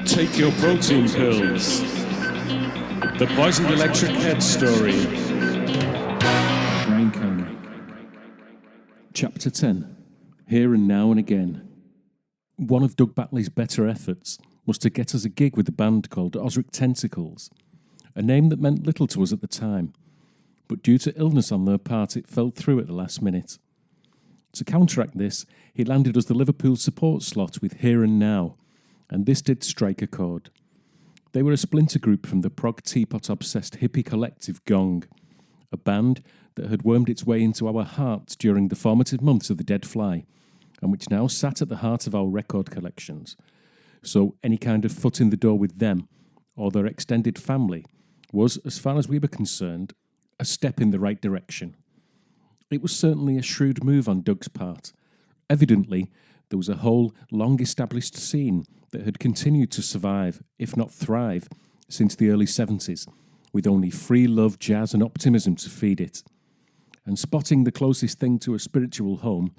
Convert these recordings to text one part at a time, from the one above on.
Take your protein pills. The Poisoned Electrick Head story. Brian Carney. Chapter 10. Here and Now and Again. One of Doug Batley's better efforts was to get us a gig with a band called Osric Tentacles, a name that meant little to us at the time, but due to illness on their part it fell through at the last minute. To counteract this, he landed us the Liverpool support slot with Here and Now, and this did strike a chord. They were a splinter group from the prog teapot-obsessed hippie collective Gong, a band that had wormed its way into our hearts during the formative months of the Dead Fly, and which now sat at the heart of our record collections. So any kind of foot in the door with them, or their extended family, was, as far as we were concerned, a step in the right direction. It was certainly a shrewd move on Doug's part. Evidently, there was a whole long-established scene that had continued to survive, if not thrive, since the early 70s, with only free love, jazz and optimism to feed it. And spotting the closest thing to a spiritual home,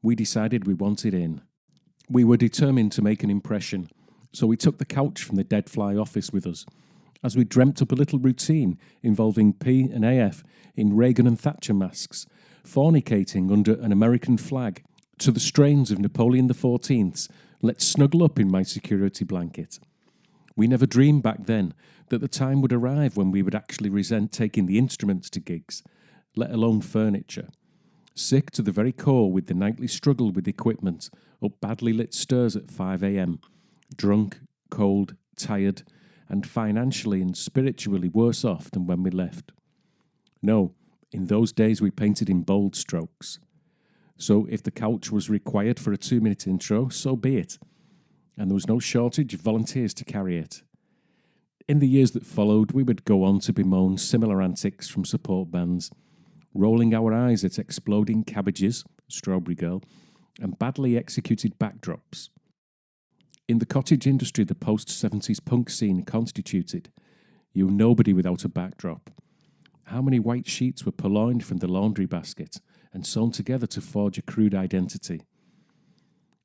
we decided we wanted in. We were determined to make an impression, so we took the couch from the Dead Fly office with us, as we dreamt up a little routine involving P and AF in Reagan and Thatcher masks, fornicating under an American flag, to the strains of Napoleon XIV's "Let's snuggle up in my security blanket." We never dreamed back then that the time would arrive when we would actually resent taking the instruments to gigs, let alone furniture. Sick to the very core with the nightly struggle with equipment, up badly lit stairs at 5 a.m, drunk, cold, tired, and financially and spiritually worse off than when we left. No, in those days we painted in bold strokes. So if the couch was required for a 2-minute intro, so be it. And there was no shortage of volunteers to carry it. In the years that followed, we would go on to bemoan similar antics from support bands, rolling our eyes at exploding cabbages, Strawberry Girl, and badly executed backdrops. In the cottage industry the post-70s punk scene constituted, you were nobody without a backdrop. How many white sheets were purloined from the laundry basket and sewn together to forge a crude identity?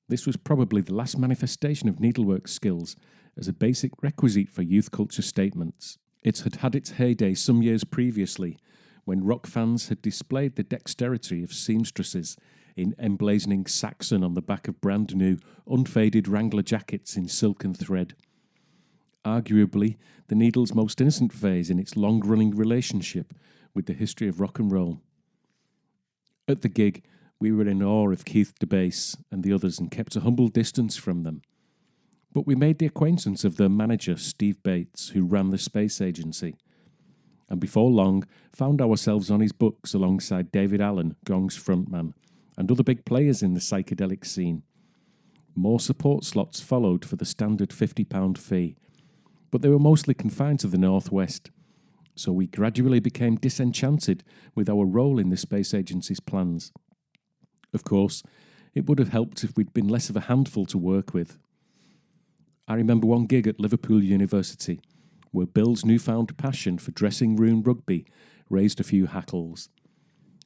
This was probably the last manifestation of needlework skills as a basic requisite for youth culture statements. It had had its heyday some years previously, when rock fans had displayed the dexterity of seamstresses in emblazoning Saxon on the back of brand new, unfaded Wrangler jackets in silk and thread. Arguably, the Needle's most innocent phase in its long-running relationship with the history of rock and roll. At the gig, we were in awe of Keith DeBass and the others and kept a humble distance from them. But we made the acquaintance of their manager, Steve Bates, who ran the space agency, and before long found ourselves on his books alongside David Allen, Gong's frontman, and other big players in the psychedelic scene. More support slots followed for the standard £50 fee, but they were mostly confined to the Northwest, so we gradually became disenchanted with our role in the space agency's plans. Of course, it would have helped if we'd been less of a handful to work with. I remember one gig at Liverpool University, where Bill's newfound passion for dressing room rugby raised a few hackles.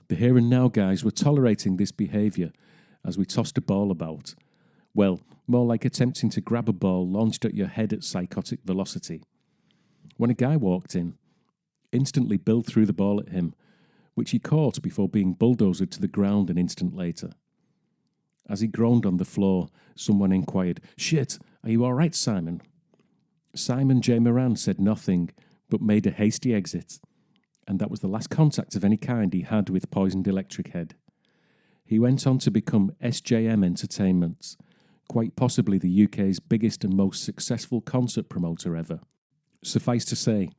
The Here and Now guys were tolerating this behaviour as we tossed a ball about. Well, more like attempting to grab a ball launched at your head at psychotic velocity. When a guy walked in, instantly Bill threw the ball at him, which he caught before being bulldozed to the ground an instant later. As he groaned on the floor, someone inquired, "Shit, are you all right, Simon?" Simon J. Moran said nothing, but made a hasty exit, and that was the last contact of any kind he had with Poisoned Electrick Head. He went on to become SJM Entertainment, quite possibly the UK's biggest and most successful concert promoter ever. Suffice to say,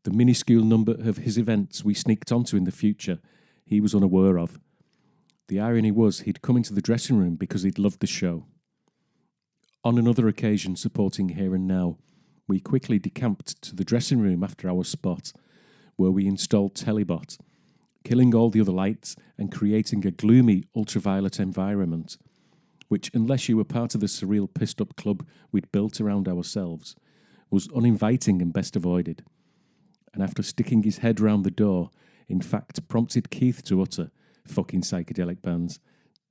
the minuscule number of his events we sneaked onto in the future, he was unaware of. The irony was he'd come into the dressing room because he'd loved the show. On another occasion supporting Here and Now, we quickly decamped to the dressing room after our spot, where we installed Telebot, killing all the other lights and creating a gloomy ultraviolet environment, which, unless you were part of the surreal pissed-up club we'd built around ourselves, was uninviting and best avoided. And after sticking his head round the door, in fact prompted Keith to utter, "Fucking psychedelic bands,"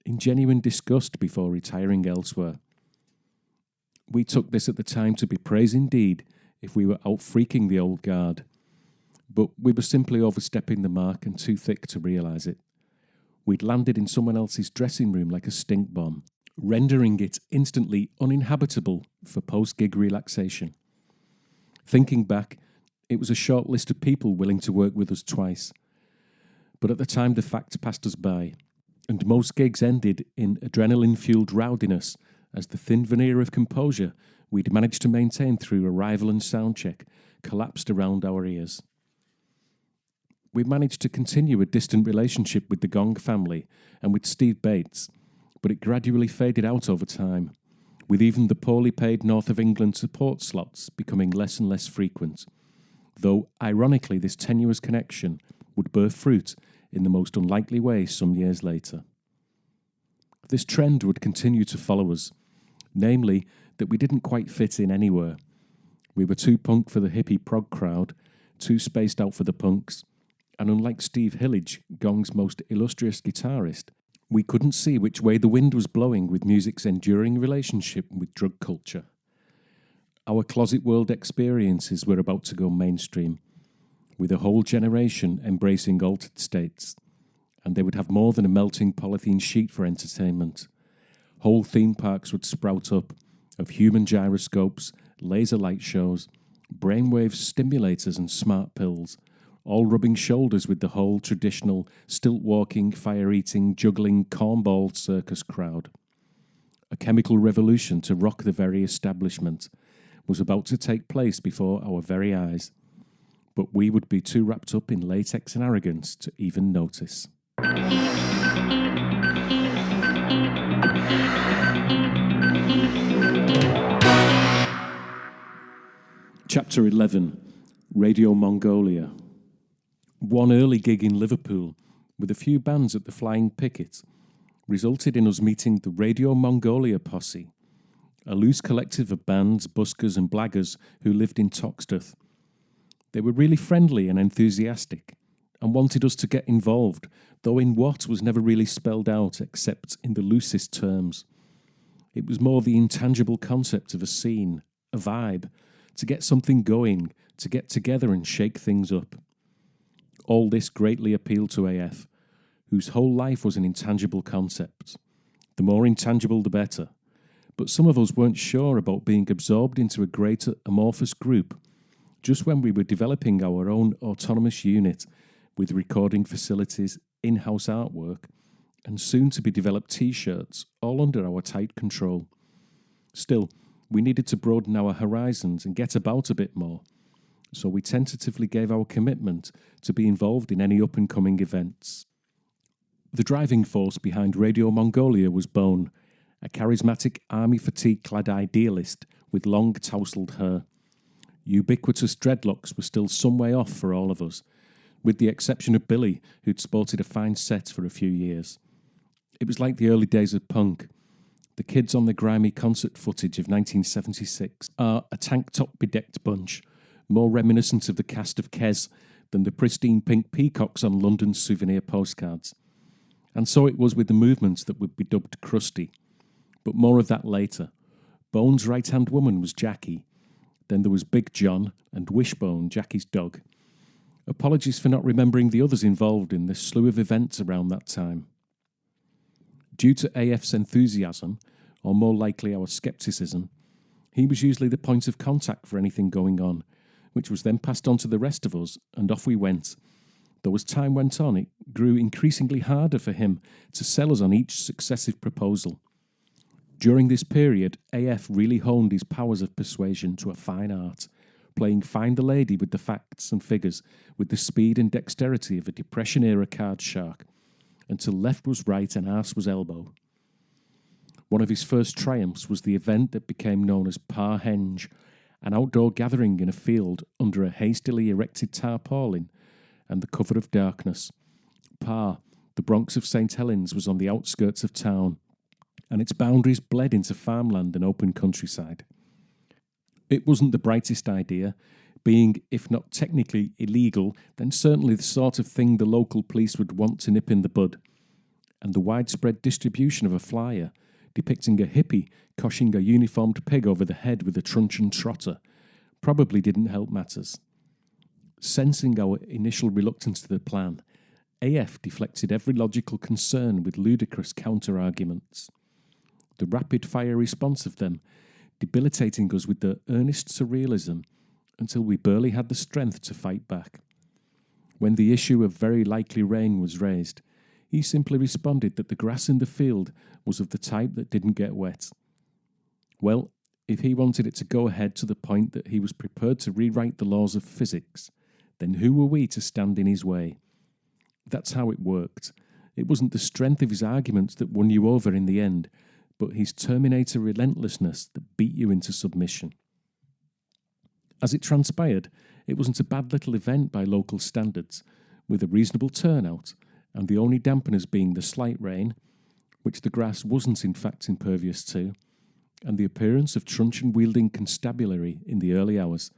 in genuine disgust before retiring elsewhere. We took this at the time to be praise indeed if we were out freaking the old guard, but we were simply overstepping the mark and too thick to realise it. We'd landed in someone else's dressing room like a stink bomb, rendering it instantly uninhabitable for post-gig relaxation. Thinking back, it was a short list of people willing to work with us twice. But at the time, the fact passed us by, and most gigs ended in adrenaline-fueled rowdiness as the thin veneer of composure we'd managed to maintain through arrival and soundcheck collapsed around our ears. We managed to continue a distant relationship with the Gong family and with Steve Bates, but it gradually faded out over time, with even the poorly paid North of England support slots becoming less and less frequent, though ironically this tenuous connection would bear fruit in the most unlikely way some years later. This trend would continue to follow us, namely that we didn't quite fit in anywhere. We were too punk for the hippie prog crowd, too spaced out for the punks, and unlike Steve Hillage, Gong's most illustrious guitarist, we couldn't see which way the wind was blowing with music's enduring relationship with drug culture. Our closet world experiences were about to go mainstream, with a whole generation embracing altered states, and they would have more than a melting polythene sheet for entertainment. Whole theme parks would sprout up of human gyroscopes, laser light shows, brainwave stimulators and smart pills, all rubbing shoulders with the whole traditional, stilt-walking, fire-eating, juggling, cornball circus crowd. A chemical revolution to rock the very establishment was about to take place before our very eyes, but we would be too wrapped up in latex and arrogance to even notice. Chapter 11, Radio Mongolia. One early gig in Liverpool, with a few bands at the Flying Picket, resulted in us meeting the Radio Mongolia posse, a loose collective of bands, buskers and blaggers who lived in Toxteth. They were really friendly and enthusiastic, and wanted us to get involved, though in what was never really spelled out except in the loosest terms. It was more the intangible concept of a scene, a vibe, to get something going, to get together and shake things up. All this greatly appealed to AF, whose whole life was an intangible concept. The more intangible, the better. But some of us weren't sure about being absorbed into a greater amorphous group, just when we were developing our own autonomous unit with recording facilities, in-house artwork, and soon-to-be-developed T-shirts, all under our tight control. Still, we needed to broaden our horizons and get about a bit more, so we tentatively gave our commitment to be involved in any up-and-coming events. The driving force behind Radio Mongolia was Bone, a charismatic army-fatigue-clad idealist with long tousled hair. Ubiquitous dreadlocks were still some way off for all of us, with the exception of Billy, who'd sported a fine set for a few years. It was like the early days of punk. The kids on the grimy concert footage of 1976 are a tank-top bedecked bunch, more reminiscent of the cast of Kes than the pristine pink peacocks on London's souvenir postcards. And so it was with the movements that would be dubbed crusty. But more of that later. Bone's right-hand woman was Jackie. Then there was Big John and Wishbone, Jackie's dog. Apologies for not remembering the others involved in this slew of events around that time. Due to AF's enthusiasm, or more likely our scepticism, he was usually the point of contact for anything going on, which was then passed on to the rest of us, and off we went. Though as time went on, it grew increasingly harder for him to sell us on each successive proposal. During this period, AF really honed his powers of persuasion to a fine art, playing Find the Lady with the facts and figures with the speed and dexterity of a Depression-era card shark, until left was right and arse was elbow. One of his first triumphs was the event that became known as Par Henge, an outdoor gathering in a field under a hastily erected tarpaulin and the cover of darkness. Par, the Bronx of St. Helens, was on the outskirts of town, and its boundaries bled into farmland and open countryside. It wasn't the brightest idea, being, if not technically illegal, then certainly the sort of thing the local police would want to nip in the bud, and the widespread distribution of a flyer depicting a hippie coshing a uniformed pig over the head with a truncheon trotter, probably didn't help matters. Sensing our initial reluctance to the plan, AF deflected every logical concern with ludicrous counter-arguments. The rapid-fire response of them debilitating us with their earnest surrealism until we barely had the strength to fight back. When the issue of very likely rain was raised, he simply responded that the grass in the field was of the type that didn't get wet. Well, if he wanted it to go ahead to the point that he was prepared to rewrite the laws of physics, then who were we to stand in his way? That's how it worked. It wasn't the strength of his arguments that won you over in the end, but his Terminator relentlessness that beat you into submission. As it transpired, it wasn't a bad little event by local standards, with a reasonable turnout, and the only dampeners being the slight rain, which the grass wasn't in fact impervious to, and the appearance of truncheon-wielding constabulary in the early hours,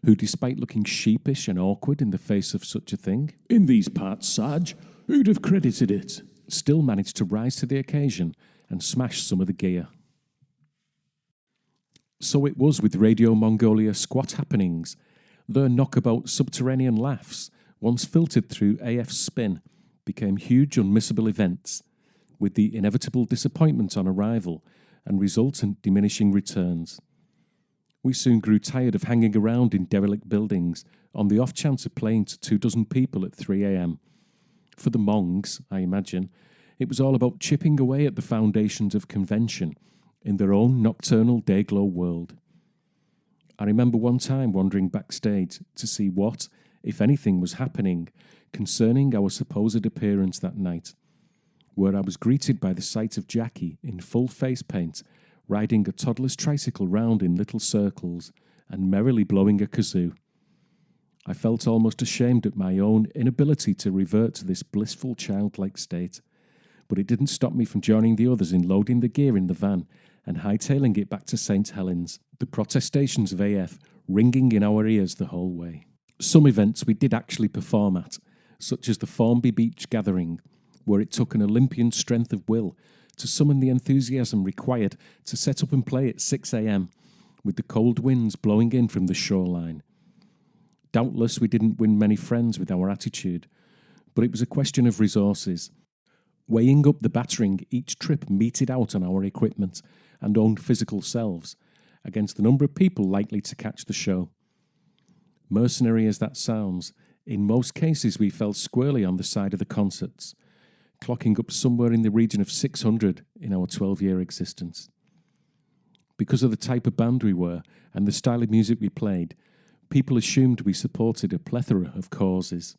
who, despite looking sheepish and awkward in the face of such a thing, "In these parts, Sarge, who'd have credited it?" still managed to rise to the occasion and smash some of the gear. So it was with Radio Mongolia squat happenings. Their knockabout subterranean laughs, once filtered through AF's spin, became huge unmissable events, with the inevitable disappointment on arrival and resultant diminishing returns. We soon grew tired of hanging around in derelict buildings on the off chance of playing to 24 people at 3 a.m. For the Mongs, I imagine, it was all about chipping away at the foundations of convention in their own nocturnal day-glow world. I remember one time wandering backstage to see what, if anything, was happening concerning our supposed appearance that night, where I was greeted by the sight of Jackie in full face paint, riding a toddler's tricycle round in little circles and merrily blowing a kazoo. I felt almost ashamed at my own inability to revert to this blissful childlike state, but it didn't stop me from joining the others in loading the gear in the van and hightailing it back to St. Helens, the protestations of AF ringing in our ears the whole way. Some events we did actually perform at, such as the Formby Beach Gathering, where it took an Olympian strength of will to summon the enthusiasm required to set up and play at 6 a.m, with the cold winds blowing in from the shoreline. Doubtless we didn't win many friends with our attitude, but it was a question of resources. Weighing up the battering each trip meted out on our equipment and own physical selves against the number of people likely to catch the show. Mercenary as that sounds, in most cases we fell squarely on the side of the concerts, clocking up somewhere in the region of 600 in our 12-year existence. Because of the type of band we were and the style of music we played, people assumed we supported a plethora of causes,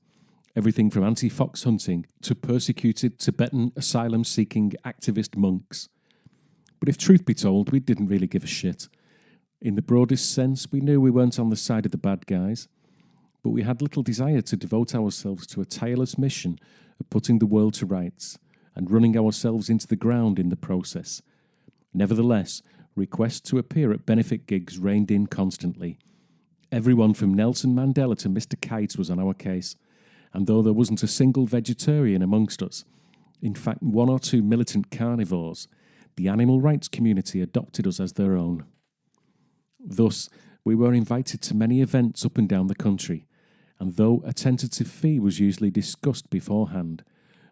everything from anti-fox hunting to persecuted Tibetan asylum-seeking activist monks. But if truth be told, we didn't really give a shit. In the broadest sense, we knew we weren't on the side of the bad guys, but we had little desire to devote ourselves to a tireless mission of putting the world to rights and running ourselves into the ground in the process. Nevertheless, requests to appear at benefit gigs rained in constantly. Everyone from Nelson Mandela to Mr. Kite was on our case, and though there wasn't a single vegetarian amongst us, in fact 1 or 2 militant carnivores, the animal rights community adopted us as their own. Thus, we were invited to many events up and down the country, and though a tentative fee was usually discussed beforehand,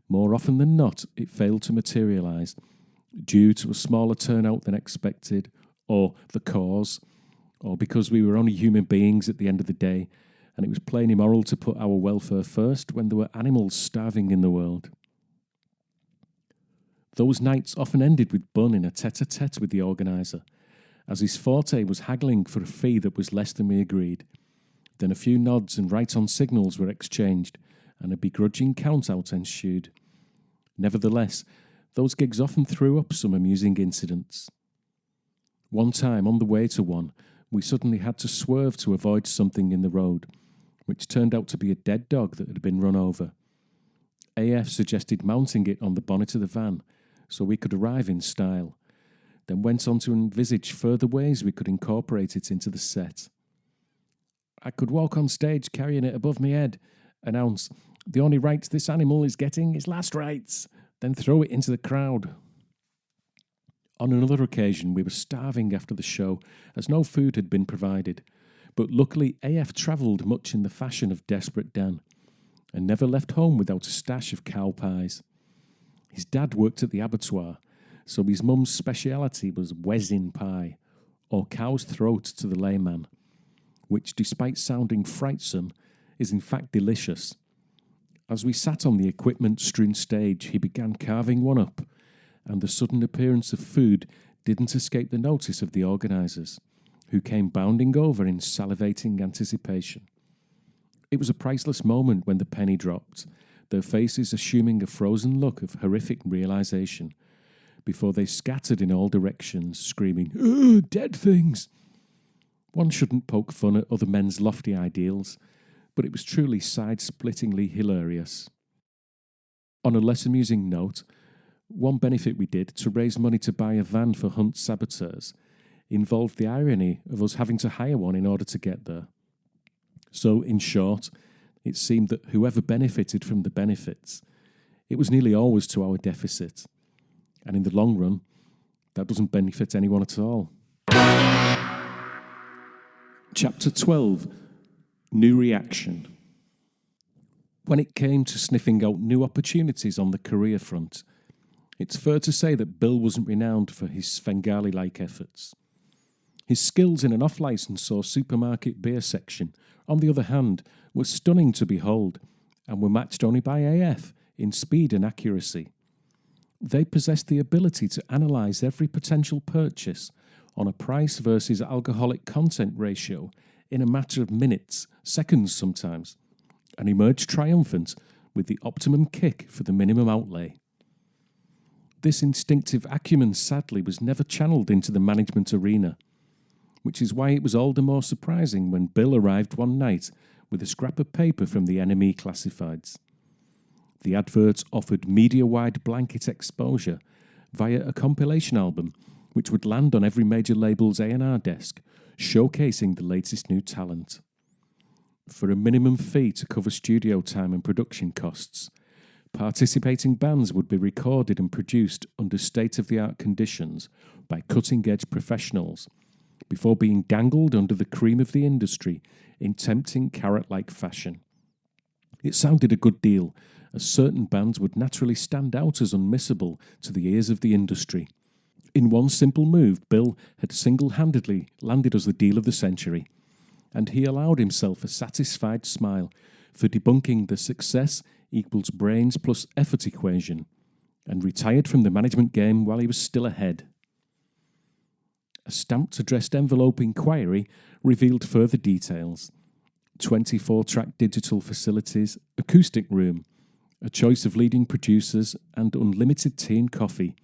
more often than not it failed to materialise, due to a smaller turnout than expected, or the cause, or because we were only human beings at the end of the day, and it was plain immoral to put our welfare first when there were animals starving in the world. Those nights often ended with Bun in a tete-a-tete with the organiser, as his forte was haggling for a fee that was less than we agreed. Then a few nods and right-on signals were exchanged, and a begrudging count-out ensued. Nevertheless, those gigs often threw up some amusing incidents. One time, on the way to one, we suddenly had to swerve to avoid something in the road, which turned out to be a dead dog that had been run over. AF suggested mounting it on the bonnet of the van, so we could arrive in style, then went on to envisage further ways we could incorporate it into the set. I could walk on stage carrying it above my head, announce, "The only rights this animal is getting is last rights," then throw it into the crowd. On another occasion, we were starving after the show, as no food had been provided. But luckily, AF travelled much in the fashion of Desperate Dan, and never left home without a stash of cow pies. His dad worked at the abattoir, so his mum's speciality was wezzin pie, or cow's throat to the layman, which, despite sounding frightsome, is in fact delicious. As we sat on the equipment-strewn stage, he began carving one up, and the sudden appearance of food didn't escape the notice of the organisers, who came bounding over in salivating anticipation. It was a priceless moment when the penny dropped, their faces assuming a frozen look of horrific realisation, before they scattered in all directions, screaming, "Ugh, dead things!" One shouldn't poke fun at other men's lofty ideals, but it was truly side-splittingly hilarious. On a less amusing note, one benefit we did to raise money to buy a van for Hunt's saboteurs involved the irony of us having to hire one in order to get there. So, in short, it seemed that whoever benefited from the benefits, it was nearly always to our deficit. And in the long run, that doesn't benefit anyone at all. Chapter 12. New Reaction. When it came to sniffing out new opportunities on the career front, it's fair to say that Bill wasn't renowned for his Svengali-like efforts. His skills in an off-license or supermarket beer section, on the other hand, were stunning to behold, and were matched only by AF in speed and accuracy. They possessed the ability to analyse every potential purchase on a price versus alcoholic content ratio in a matter of minutes, seconds sometimes, and emerged triumphant with the optimum kick for the minimum outlay. This instinctive acumen sadly was never channeled into the management arena, which is why it was all the more surprising when Bill arrived one night with a scrap of paper from the NME classifieds. The adverts offered media-wide blanket exposure via a compilation album which would land on every major label's A&R desk, showcasing the latest new talent. For a minimum fee to cover studio time and production costs, participating bands would be recorded and produced under state-of-the-art conditions by cutting-edge professionals before being dangled under the cream of the industry in tempting carrot-like fashion. It sounded a good deal, as certain bands would naturally stand out as unmissable to the ears of the industry. In one simple move, Bill had single-handedly landed us the deal of the century, and he allowed himself a satisfied smile for debunking the success equals brains plus effort equation, and retired from the management game while he was still ahead. A stamped addressed envelope inquiry revealed further details: 24-track digital facilities, acoustic room, a choice of leading producers, and unlimited tea and coffee,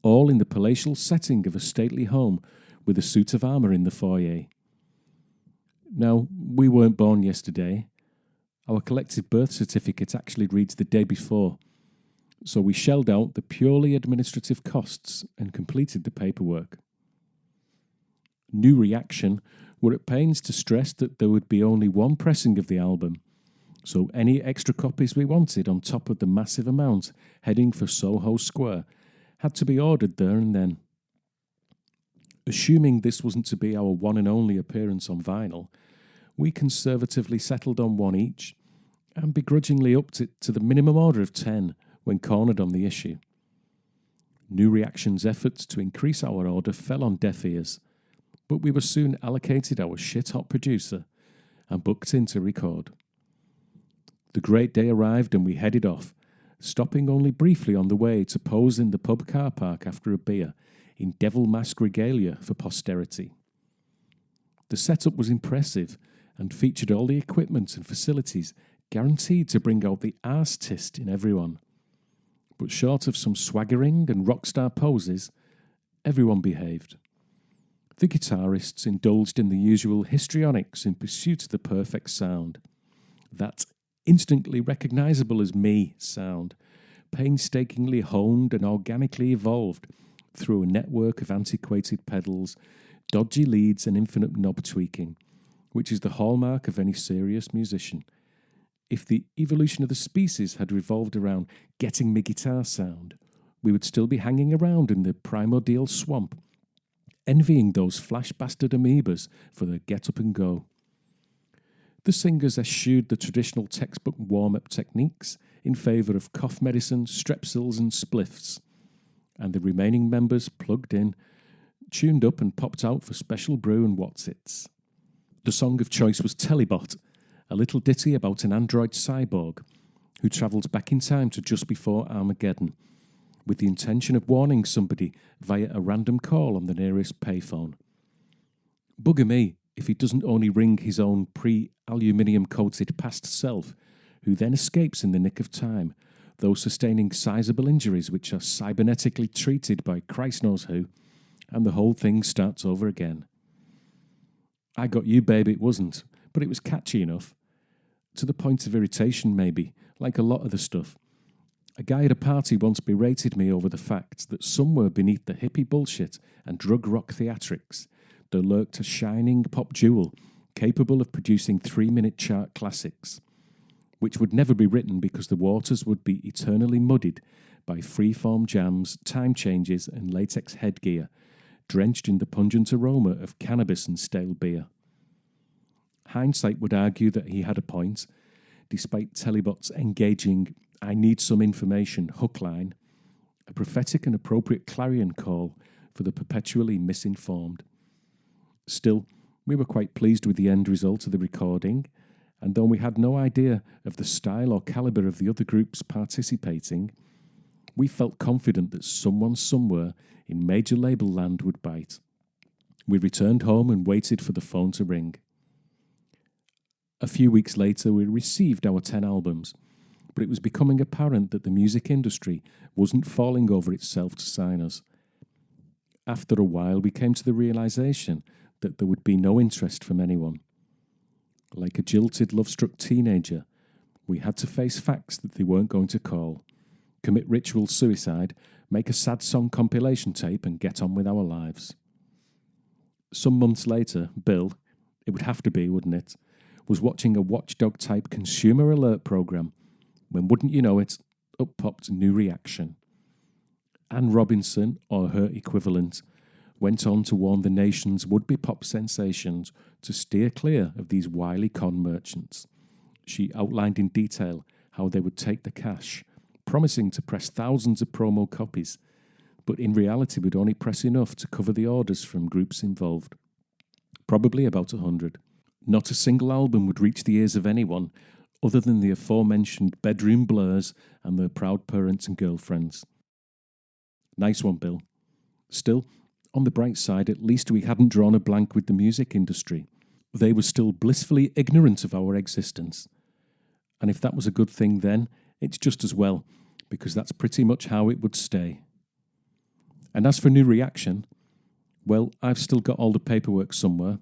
all in the palatial setting of a stately home with a suit of armour in the foyer. Now, we weren't born yesterday. Our collective birth certificate actually reads the day before, so we shelled out the purely administrative costs and completed the paperwork. New Reaction were at pains to stress that there would be only one pressing of the album, so any extra copies we wanted on top of the massive amount heading for Soho Square had to be ordered there and then. Assuming this wasn't to be our one and only appearance on vinyl, we conservatively settled on one each, and begrudgingly upped it to the minimum order of 10 when cornered on the issue. New Reaction's efforts to increase our order fell on deaf ears, but we were soon allocated our shit-hot producer and booked in to record. The great day arrived and we headed off, stopping only briefly on the way to pose in the pub car park after a beer in devil mask regalia for posterity. The setup was impressive and featured all the equipment and facilities guaranteed to bring out the arse-tist in everyone. But short of some swaggering and rockstar poses, everyone behaved. The guitarists indulged in the usual histrionics in pursuit of the perfect sound. That instantly recognisable as me sound, painstakingly honed and organically evolved through a network of antiquated pedals, dodgy leads and infinite knob tweaking, which is the hallmark of any serious musician. If the evolution of the species had revolved around getting me guitar sound, we would still be hanging around in the primordial swamp, envying those flash bastard amoebas for their get up and go. The singers eschewed the traditional textbook warm-up techniques in favour of cough medicine, strepsils and spliffs, and the remaining members plugged in, tuned up and popped out for special brew and whatsits. The song of choice was Telebot, a little ditty about an android cyborg who travels back in time to just before Armageddon, with the intention of warning somebody via a random call on the nearest payphone. Bugger me if he doesn't only ring his own pre-aluminium coated past self, who then escapes in the nick of time, though sustaining sizable injuries which are cybernetically treated by Christ knows who, and the whole thing starts over again. I Got You, Babe it wasn't, but it was catchy enough. To the point of irritation, maybe, like a lot of the stuff. A guy at a party once berated me over the fact that somewhere beneath the hippie bullshit and drug rock theatrics, there lurked a shining pop jewel capable of producing 3-minute chart classics, which would never be written because the waters would be eternally muddied by freeform jams, time changes, and latex headgear, drenched in the pungent aroma of cannabis and stale beer. Hindsight would argue that he had a point, despite Telebot's engaging "I need some information" hook line, a prophetic and appropriate clarion call for the perpetually misinformed. Still, we were quite pleased with the end result of the recording, and though we had no idea of the style or calibre of the other groups participating, we felt confident that someone somewhere in major label land would bite. We returned home and waited for the phone to ring. A few weeks later, we received our 10 albums, but it was becoming apparent that the music industry wasn't falling over itself to sign us. After a while, we came to the realisation that there would be no interest from anyone. Like a jilted, love-struck teenager, we had to face facts that they weren't going to call, commit ritual suicide, make a sad song compilation tape and get on with our lives. Some months later, Bill, it would have to be, wouldn't it, was watching a watchdog-type consumer alert programme when, wouldn't you know it, up popped New Reaction. Anne Robinson, or her equivalent, went on to warn the nation's would-be pop sensations to steer clear of these wily con merchants. She outlined in detail how they would take the cash, promising to press thousands of promo copies, but in reality would only press enough to cover the orders from groups involved. Probably about 100. Not a single album would reach the ears of anyone other than the aforementioned bedroom blurs and their proud parents and girlfriends. Nice one, Bill. Still, on the bright side, at least we hadn't drawn a blank with the music industry. They were still blissfully ignorant of our existence. And if that was a good thing then, it's just as well, because that's pretty much how it would stay. And as for New Reaction, well, I've still got all the paperwork somewhere.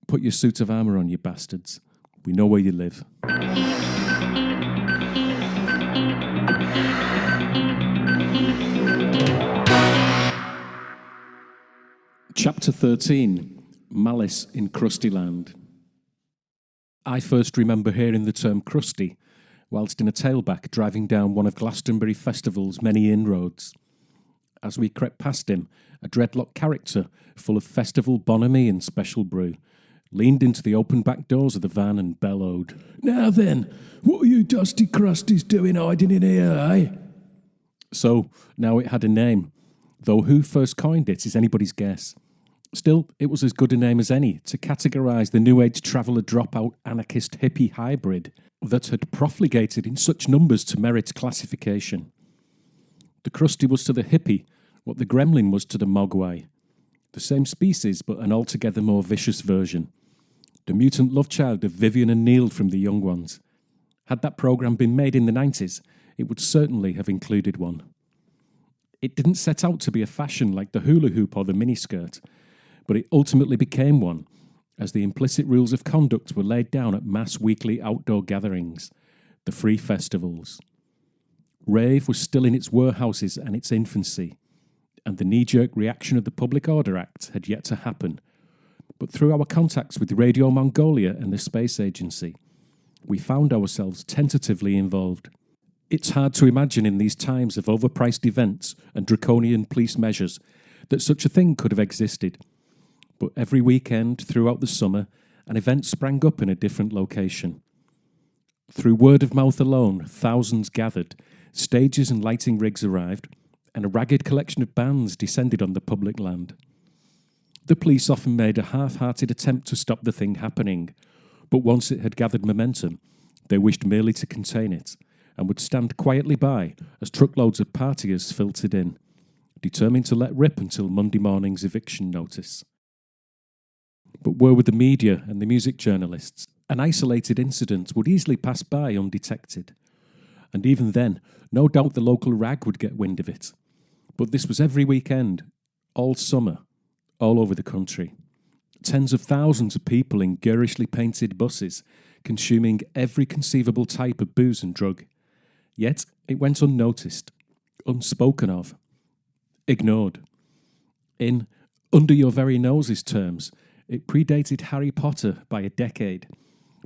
Put your suit of armour on, you bastards. We know where you live. Chapter 13, Malice in Krusty Land. I first remember hearing the term crusty whilst in a tailback driving down one of Glastonbury Festival's many inroads. As we crept past him, a dreadlock character full of festival bonhomie and special brew leaned into the open back doors of the van and bellowed, "Now then, what are you dusty crusties doing hiding in here, eh?" So, now it had a name, though who first coined it is anybody's guess. Still, it was as good a name as any to categorise the New Age traveller dropout anarchist hippie hybrid that had profligated in such numbers to merit classification. The crusty was to the hippie what the gremlin was to the mogwai. The same species, but an altogether more vicious version. The mutant love child of Vivian and Neil from The Young Ones. Had that programme been made in the 90s, it would certainly have included one. It didn't set out to be a fashion like the hula hoop or the miniskirt, but it ultimately became one, as the implicit rules of conduct were laid down at mass weekly outdoor gatherings, the free festivals. Rave was still in its warehouses and its infancy, and the knee-jerk reaction of the Public Order Act had yet to happen. But through our contacts with Radio Mongolia and the Space Agency, we found ourselves tentatively involved. It's hard to imagine in these times of overpriced events and draconian police measures that such a thing could have existed. But every weekend throughout the summer, an event sprang up in a different location. Through word of mouth alone, thousands gathered, stages and lighting rigs arrived, and a ragged collection of bands descended on the public land. The police often made a half-hearted attempt to stop the thing happening, but once it had gathered momentum, they wished merely to contain it, and would stand quietly by as truckloads of partiers filtered in, determined to let rip until Monday morning's eviction notice. But where were the media and the music journalists? An isolated incident would easily pass by undetected. And even then, no doubt the local rag would get wind of it. But this was every weekend, all summer, all over the country. Tens of thousands of people in garishly painted buses, consuming every conceivable type of booze and drug. Yet it went unnoticed, unspoken of, ignored. In under your very noses terms, it predated Harry Potter by a decade,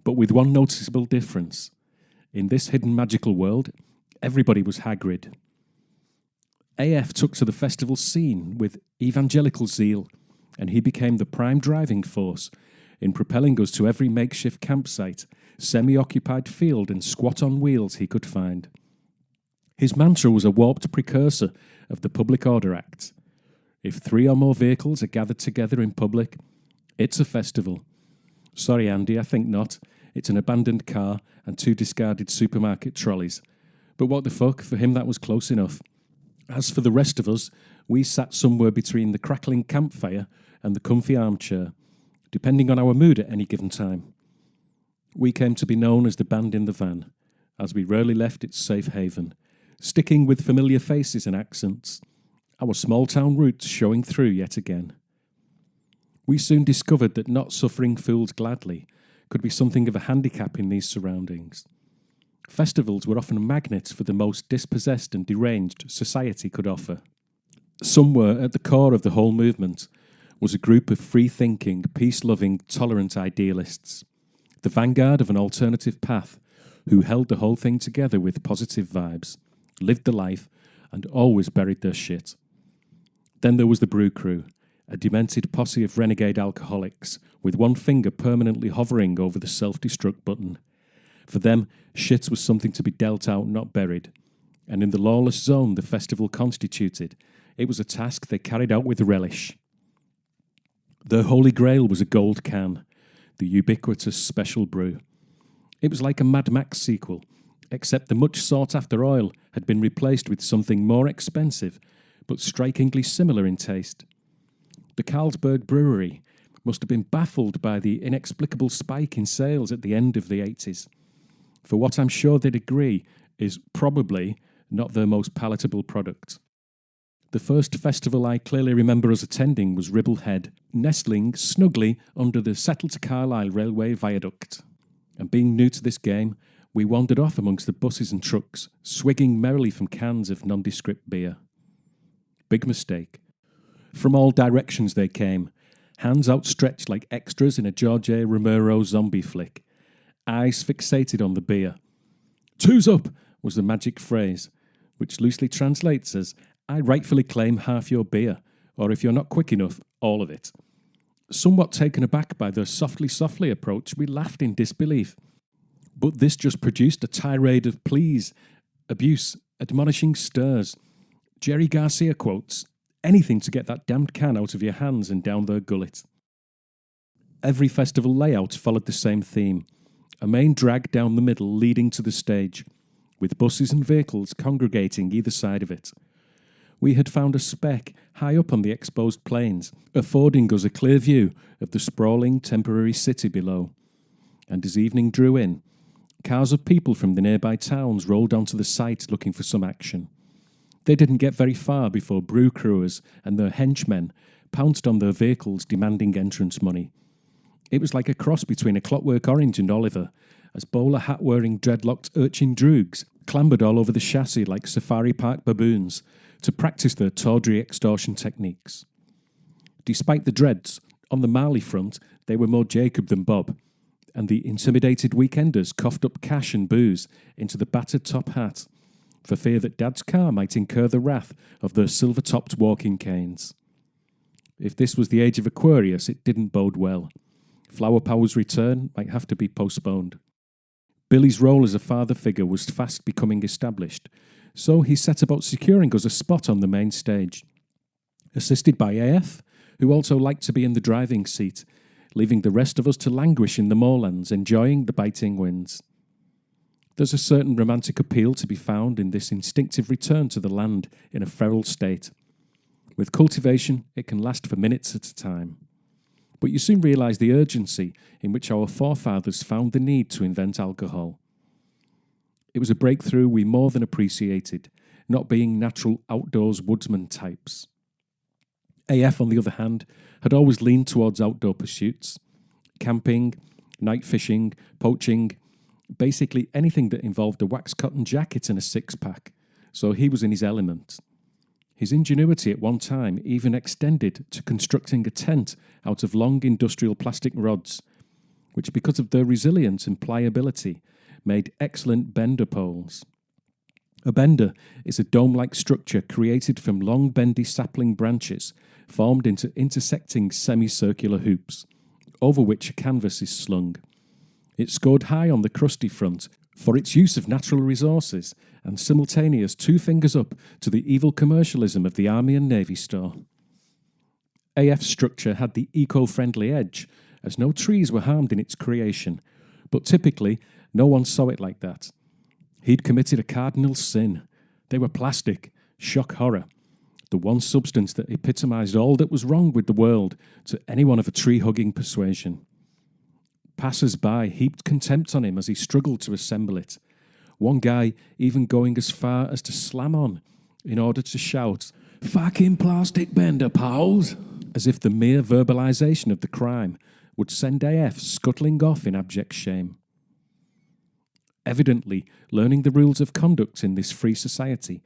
but with one noticeable difference. In this hidden magical world, everybody was Hagrid. AF took to the festival scene with evangelical zeal, and he became the prime driving force in propelling us to every makeshift campsite, semi-occupied field and squat on wheels he could find. His mantra was a warped precursor of the Public Order Act. If 3 or more vehicles are gathered together in public, it's a festival. Sorry, Andy, I think not. It's an abandoned car and 2 discarded supermarket trolleys. But what the fuck, for him that was close enough. As for the rest of us, we sat somewhere between the crackling campfire and the comfy armchair, depending on our mood at any given time. We came to be known as the band in the van, as we rarely left its safe haven, sticking with familiar faces and accents, our small-town roots showing through yet again. We soon discovered that not suffering fools gladly could be something of a handicap in these surroundings. Festivals were often magnets for the most dispossessed and deranged society could offer. Somewhere at the core of the whole movement was a group of free-thinking, peace-loving, tolerant idealists, the vanguard of an alternative path, who held the whole thing together with positive vibes, lived the life, and always buried their shit. Then there was the brew crew, a demented posse of renegade alcoholics, with one finger permanently hovering over the self-destruct button. For them, shit was something to be dealt out, not buried. And in the lawless zone the festival constituted, it was a task they carried out with relish. Their holy grail was a gold can, the ubiquitous special brew. It was like a Mad Max sequel, except the much sought-after oil had been replaced with something more expensive, but strikingly similar in taste. The Carlsberg Brewery must have been baffled by the inexplicable spike in sales at the end of the 80s. For what I'm sure they'd agree is probably not their most palatable product. The first festival I clearly remember us attending was Ribble Head, nestling snugly under the Settle to Carlisle Railway Viaduct. And being new to this game, we wandered off amongst the buses and trucks, swigging merrily from cans of nondescript beer. Big mistake. From all directions they came, hands outstretched like extras in a George A. Romero zombie flick, eyes fixated on the beer. "Two's up," was the magic phrase, which loosely translates as, "I rightfully claim half your beer, or if you're not quick enough, all of it." Somewhat taken aback by their softly approach, we laughed in disbelief. But this just produced a tirade of pleas, abuse, admonishing stirs, Jerry Garcia quotes, anything to get that damned can out of your hands and down their gullet. Every festival layout followed the same theme, a main drag down the middle leading to the stage, with buses and vehicles congregating either side of it. We had found a speck high up on the exposed plains, affording us a clear view of the sprawling temporary city below. And as evening drew in, cars of people from the nearby towns rolled onto the site looking for some action. They didn't get very far before brew crewers and their henchmen pounced on their vehicles demanding entrance money. It was like a cross between a Clockwork Orange and Oliver, as bowler hat-wearing dreadlocked urchin droogs clambered all over the chassis like safari park baboons to practice their tawdry extortion techniques. Despite the dreads, on the Marley front, they were more Jacob than Bob, and the intimidated weekenders coughed up cash and booze into the battered top hat, for fear that Dad's car might incur the wrath of their silver-topped walking canes. If this was the age of Aquarius, it didn't bode well. Flower Power's return might have to be postponed. Billy's role as a father figure was fast becoming established, so he set about securing us a spot on the main stage. Assisted by AF, who also liked to be in the driving seat, leaving the rest of us to languish in the moorlands, enjoying the biting winds. There's a certain romantic appeal to be found in this instinctive return to the land in a feral state. With cultivation, it can last for minutes at a time. But you soon realise the urgency in which our forefathers found the need to invent alcohol. It was a breakthrough we more than appreciated, not being natural outdoors woodsman types. AF, on the other hand, had always leaned towards outdoor pursuits. Camping, night fishing, poaching, basically anything that involved a wax cotton jacket and a six-pack, so he was in his element. His ingenuity at one time even extended to constructing a tent out of long industrial plastic rods, which, because of their resilience and pliability, made excellent bender poles. A bender is a dome-like structure created from long bendy sapling branches formed into intersecting semicircular hoops, over which a canvas is slung. It scored high on the crusty front for its use of natural resources and simultaneous 2 fingers up to the evil commercialism of the Army and Navy store. AF's structure had the eco-friendly edge, as no trees were harmed in its creation, but typically no one saw it like that. He'd committed a cardinal sin. They were plastic, shock horror, the one substance that epitomised all that was wrong with the world to anyone of a tree-hugging persuasion. Passers-by heaped contempt on him as he struggled to assemble it, one guy even going as far as to slam on in order to shout, "Fucking plastic bender, pals!" as if the mere verbalisation of the crime would send AF scuttling off in abject shame. Evidently, learning the rules of conduct in this free society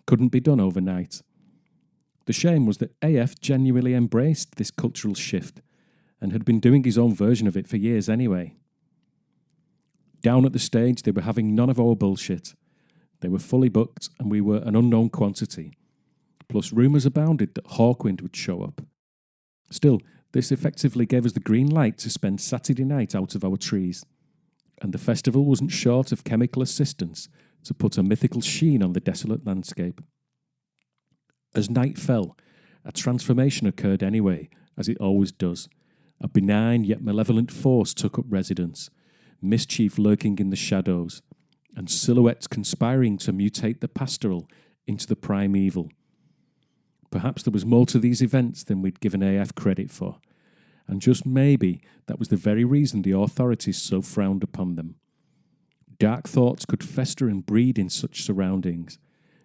couldn't be done overnight. The shame was that AF genuinely embraced this cultural shift and had been doing his own version of it for years anyway. Down at the stage, they were having none of our bullshit. They were fully booked and we were an unknown quantity. Plus, rumours abounded that Hawkwind would show up. Still, this effectively gave us the green light to spend Saturday night out of our trees. And the festival wasn't short of chemical assistance to put a mythical sheen on the desolate landscape. As night fell, a transformation occurred anyway, as it always does. A benign yet malevolent force took up residence, mischief lurking in the shadows, and silhouettes conspiring to mutate the pastoral into the primeval. Perhaps there was more to these events than we'd given AF credit for, and just maybe that was the very reason the authorities so frowned upon them. Dark thoughts could fester and breed in such surroundings,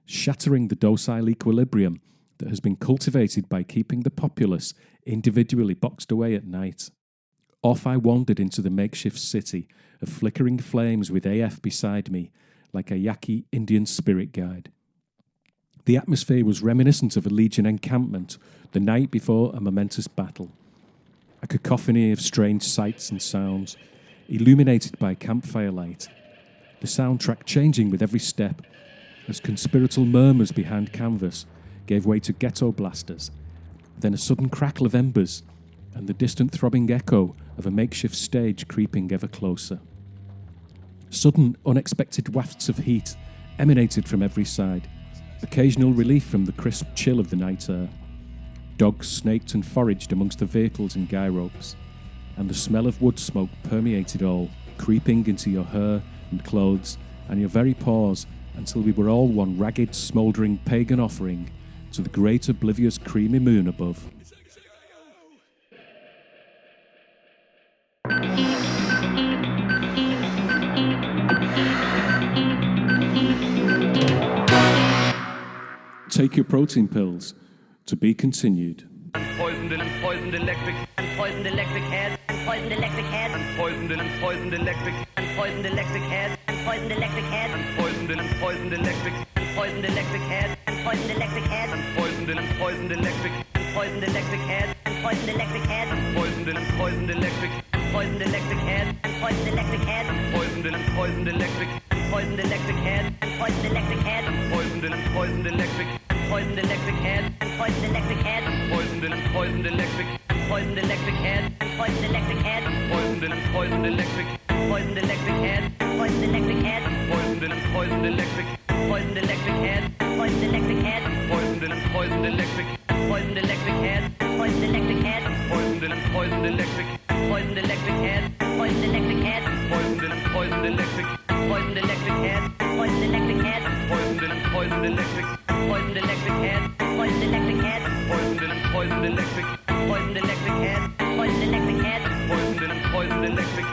shattering the docile equilibrium that has been cultivated by keeping the populace individually boxed away at night. Off I wandered into the makeshift city of flickering flames with AF beside me, like a Yaqui Indian spirit guide. The atmosphere was reminiscent of a Legion encampment the night before a momentous battle. A cacophony of strange sights and sounds, illuminated by campfire light. The soundtrack changing with every step, as conspiratorial murmurs behind canvas gave way to ghetto blasters, then a sudden crackle of embers, and the distant throbbing echo of a makeshift stage creeping ever closer. Sudden, unexpected wafts of heat emanated from every side, occasional relief from the crisp chill of the night air. Dogs snaked and foraged amongst the vehicles and guy ropes, and the smell of wood smoke permeated all, creeping into your hair and clothes and your very pores until we were all one ragged, smouldering pagan offering to the great oblivious creamy moon above. Take your protein pills. To be continued. Poisoned electric head. Poisoned electric head. Poisoned electric. Poisoned electric head. Poisoned electric head. Poisoned electric. Poisoned electric head. Poisoned electric head. Poisoned electric. Poisoned electric head. Poisoned electric head. Poisoned electric. Poisoned electric head. Poisoned electric head. Poisoned electric. poisoned electric head, poisoned electric head, poisoned electric, poisoned electric head, poisoned electric head, poisoned electric, poisoned electric head, poisoned electric head, poisoned electric, poisoned electric head, poisoned electric head, poisoned electric, poisoned electric head, poisoned electric head, poisoned electric, poisoned electric head, poisoned electric head, poisoned electric, poisoned electric head, poisoned electric head, poisoned electric, poisoned electric head, poisoned electric head, poisoned electric, poisoned electric head, poisoned electric head, poisoned electric, poisoned electric head, poisoned electric head, poisoned electric.